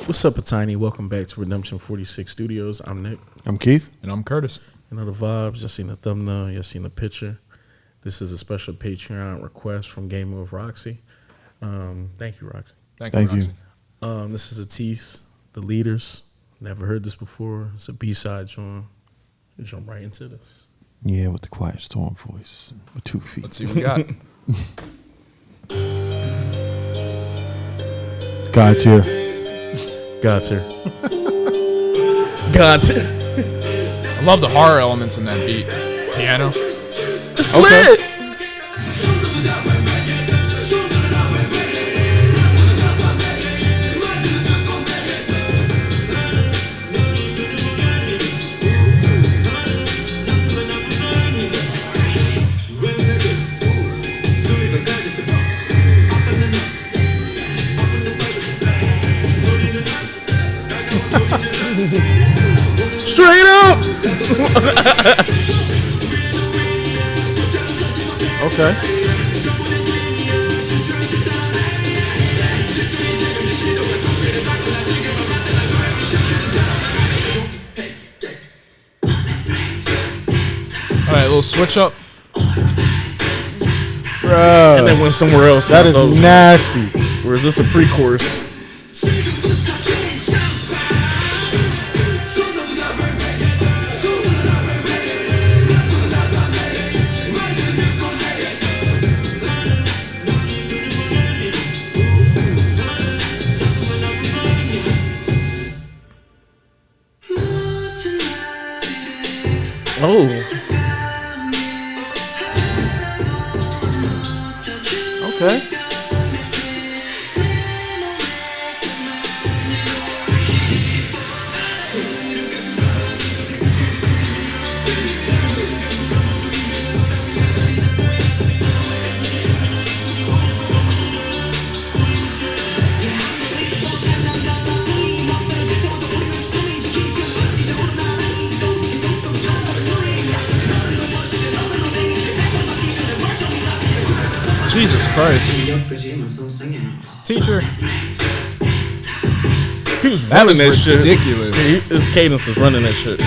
What's up, Tiny? Welcome back to Redemption 46 Studios. I'm Nick. I'm Keith. And I'm Curtis. You know the vibes. Y'all seen the thumbnail. Y'all seen the picture. This is a special Patreon request from Game of Roxy. Thank you, Roxy. Thank you. This is Atis, the Leaders. Never heard this before. It's a B-side joint. We jump right into this. Yeah, with the Quiet Storm voice with 2 feet. Let's see what we got. God's here. God's here. God's here. I love the horror elements in that beat. Piano. It's lit. Straight up. Okay. All right, a little switch up. Bruh, And then went somewhere else. that is nasty. Or is this a pre-chorus? Oh. Okay. Jesus Christ. Teacher. He was That running was that shit. ridiculous. His cadence was running that shit.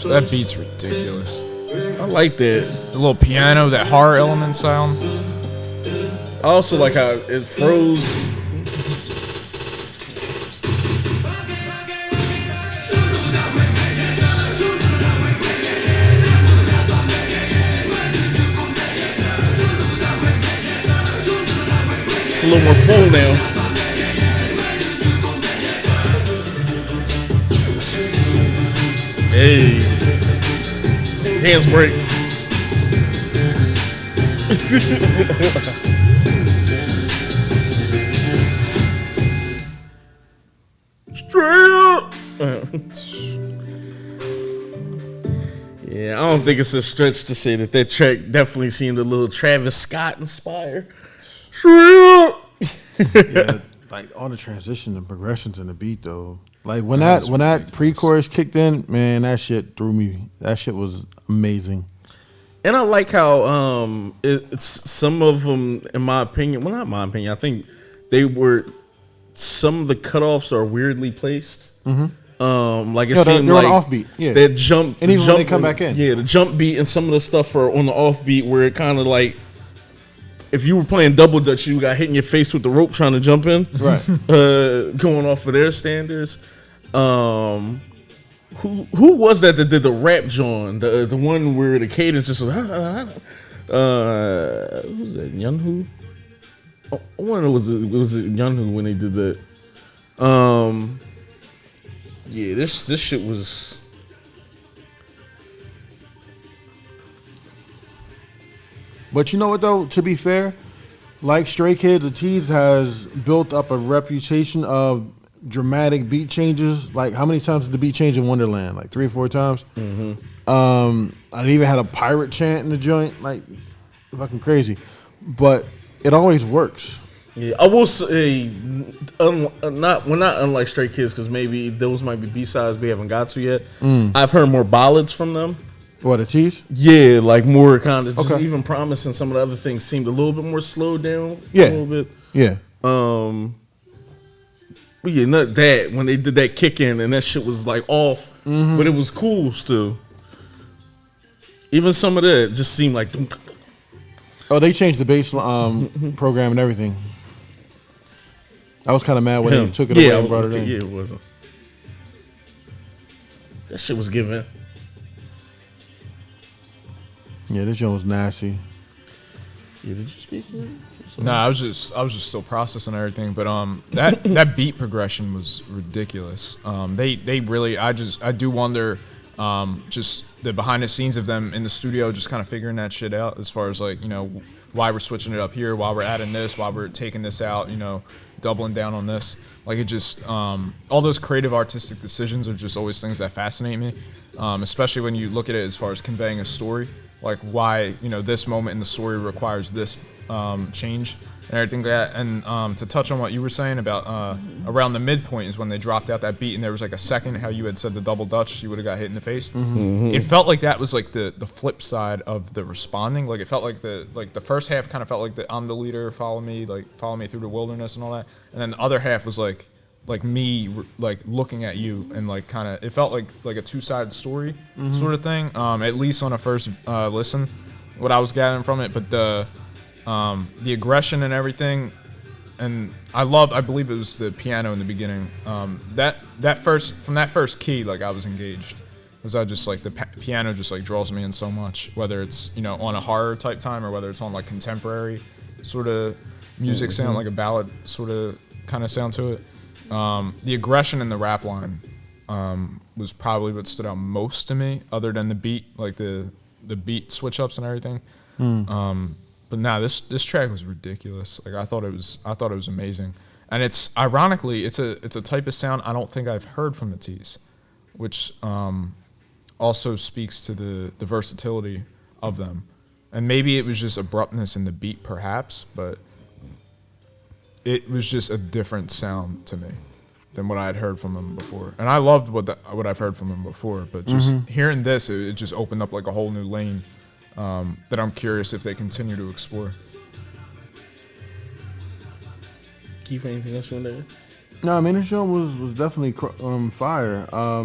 That beat's ridiculous. I like that. The little piano, that horror element sound. I also like how it froze. It's a little more full now. Hey. Hands break. Straight up. Yeah, I don't think it's a stretch to say that track definitely seemed a little Travis Scott inspired. Straight up. Yeah, like all the transitions and progressions in the beat though. Like when that pre-chorus kicked in, man, that shit threw me. That shit was amazing. And I like how it's some of them, in my opinion, well, not my opinion, I think some of the cutoffs are weirdly placed. Mm-hmm. Like it seemed they're like on offbeat. Yeah, that jump, and even when they come back in, yeah, the jump beat and some of the stuff are on the offbeat where it kind of like, if you were playing double dutch, you got hit in your face with the rope trying to jump in, right? Going off of their standards. Who was that did the rap John? The one where the cadence just was, who's that? Yunhu? I wonder was it Yunhu when they did that. Yeah, this shit was. But you know what though? To be fair, like Stray Kids, Atis has built up a reputation of dramatic beat changes. Like how many times did the beat change in Wonderland? Like 3 or 4 times. Mm-hmm. I even had a pirate chant in the joint. Like fucking crazy, but it always works. Yeah, I will say, not unlike Stray Kids, because maybe those might be B-sides we haven't got to yet. I've heard more ballads from them. What, a tease? Yeah, like more kind of just Okay. even Promise, some of the other things seemed a little bit more slowed down. Yeah. A little bit. Yeah. But yeah, not that when they did that kick in and that shit was like off, but it was cool still. Even some of that just seemed like. Oh, they changed the bass program and everything. I was kind of mad when they took it away and brought it in. Yeah, it wasn't. That shit was given. Yeah, this joint was nasty. Yeah, did you speak? No, I was just still processing everything, but that beat progression was ridiculous. They really, I do wonder, just the behind the scenes of them in the studio, just kind of figuring that shit out as far as like, you know, why we're switching it up here, why we're adding this, why we're taking this out, you know, doubling down on this. Like it just, all those creative artistic decisions are just always things that fascinate me, especially when you look at it as far as conveying a story. Like why, you know, this moment in the story requires this change and everything like that. And to touch on what you were saying about around the midpoint is when they dropped out that beat and there was like a second, how you had said the double dutch, you would have got hit in the face. It felt like that was like the flip side of the responding. Like it felt like the first half kind of felt like the I'm the leader, follow me through the wilderness and all that. And then the other half was like me like looking at you and like kind of it felt like a two-sided story sort of thing, at least on a first listen, what I was gathering from it. But the aggression and everything, and I believe it was the piano in the beginning, that first key, like I was engaged, because I just like the piano just like draws me in so much, whether it's, you know, on a horror type time or whether it's on like contemporary sort of music sound, like a ballad sort of kind of sound to it. The aggression in the rap line was probably what stood out most to me, other than the beat, like the beat switch ups and everything. But nah, this track was ridiculous. Like I thought it was amazing, and it's ironically it's a type of sound I don't think I've heard from the T's, which also speaks to the versatility of them, and maybe it was just abruptness in the beat, perhaps, but. It was just a different sound to me than what I had heard from them before. And I loved what I've heard from them before, but just hearing this, it just opened up like a whole new lane that I'm curious if they continue to explore. Keith, anything else on there? No, I mean, this show was definitely fire. I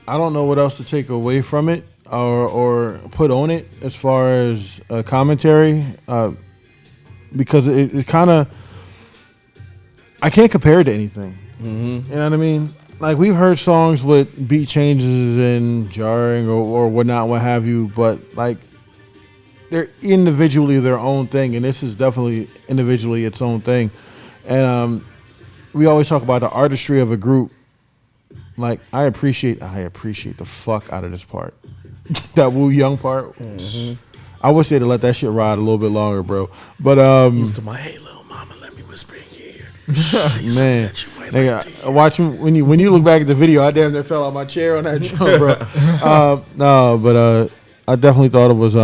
don't know what else to take away from it or put on it as far as commentary. Because it kind of, I can't compare it to anything. You know what I mean? Like we've heard songs with beat changes and jarring or whatnot, what have you, but like they're individually their own thing, and this is definitely individually its own thing. And we always talk about the artistry of a group. Like I appreciate the fuck out of this part, that Wu Young part. I wish they'd have let that shit ride a little bit longer, bro. But To my hey little mama, let me whisper in your ear. man, nigga, watching when you look back at the video, I damn near fell out my chair on that drum, bro. No, but I definitely thought it was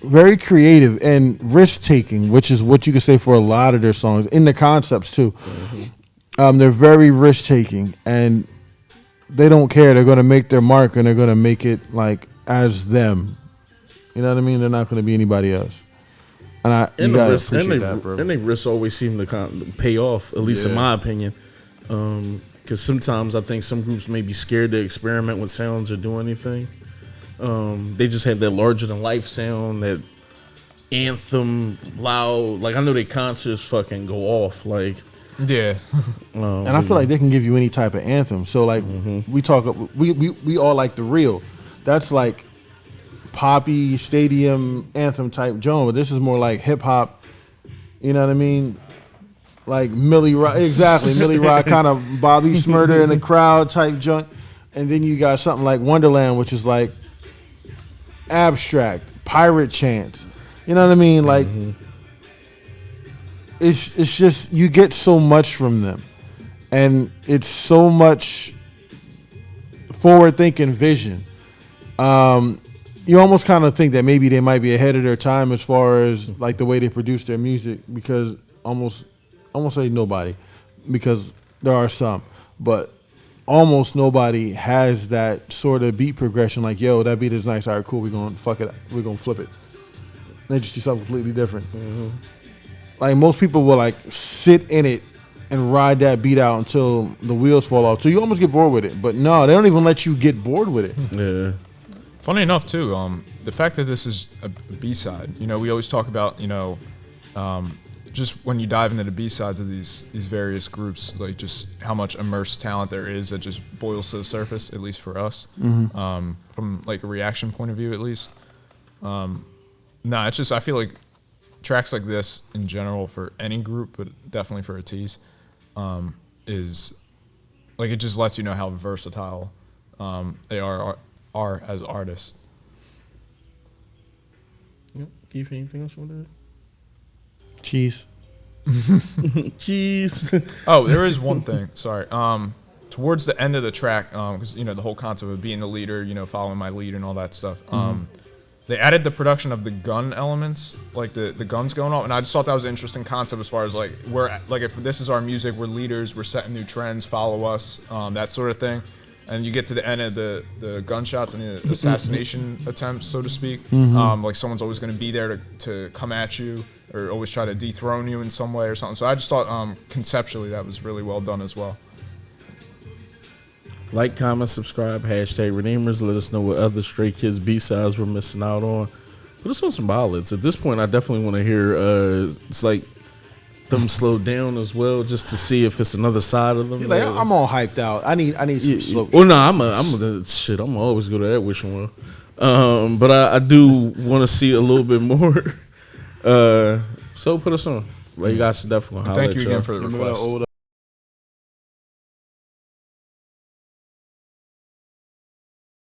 very creative and risk taking, which is what you could say for a lot of their songs in the concepts too. They're very risk taking and they don't care. They're gonna make their mark and they're gonna make it like as them. You know what I mean? They're not going to be anybody else. And you gotta appreciate that, bro. And they risks always seem to kind of pay off, at least in my opinion. Because sometimes I think some groups may be scared to experiment with sounds or do anything. They just have that larger than life sound, that anthem, loud. Like I know their concerts fucking go off. Like Yeah. And I feel like they can give you any type of anthem. So like we all like the real. That's like poppy stadium anthem type genre. But this is more like hip hop. You know what I mean? Like Millie Rock, exactly. Millie Rock, kind of Bobby Smurder in the crowd type joint. And then you got something like Wonderland, which is like abstract, pirate chants. You know what I mean? Like it's just you get so much from them. And it's so much forward thinking vision. you almost kind of think that maybe they might be ahead of their time as far as like the way they produce their music, because almost say nobody, because there are some, but almost nobody has that sort of beat progression. Like, yo, that beat is nice. All right, cool. We're gonna flip it. They just do something completely different. Mm-hmm. Like most people will like sit in it and ride that beat out until the wheels fall off. So you almost get bored with it. But no, they don't even let you get bored with it. Yeah. Funny enough, too, the fact that this is a B-side, you know, we always talk about, you know, just when you dive into the B-sides of these various groups, like just how much immersed talent there is that just boils to the surface, at least for us, from like a reaction point of view, at least. It's just, I feel like tracks like this in general for any group, but definitely for a Tease, is like, it just lets you know how versatile they are as artists. Yep. Keith, anything else you want to add? Cheese. Cheese. Oh, there is one thing. Sorry. Towards the end of the track, because you know the whole concept of being the leader, you know, following my lead and all that stuff. They added the production of the gun elements, like the guns going off, and I just thought that was an interesting concept as far as like if this is our music, we're leaders, we're setting new trends, follow us, that sort of thing. And you get to the end of the gunshots and the assassination attempts, so to speak. Like someone's always going to be there to come at you or always try to dethrone you in some way or something. So I just thought conceptually that was really well done as well. Like, comment, subscribe, #Redeemers. Let us know what other Stray Kids B-sides we're missing out on. Put us on some ballads. At this point, I definitely want to hear, it's like, them slow down as well, just to see if it's another side of them. Like, I'm all hyped out. I need some slow. Well, no, I'm gonna always go to that wishing well. But I do want to see a little bit more. So put us on. Like, you guys should definitely holler Thank at you y'all. again for the Remember that request. old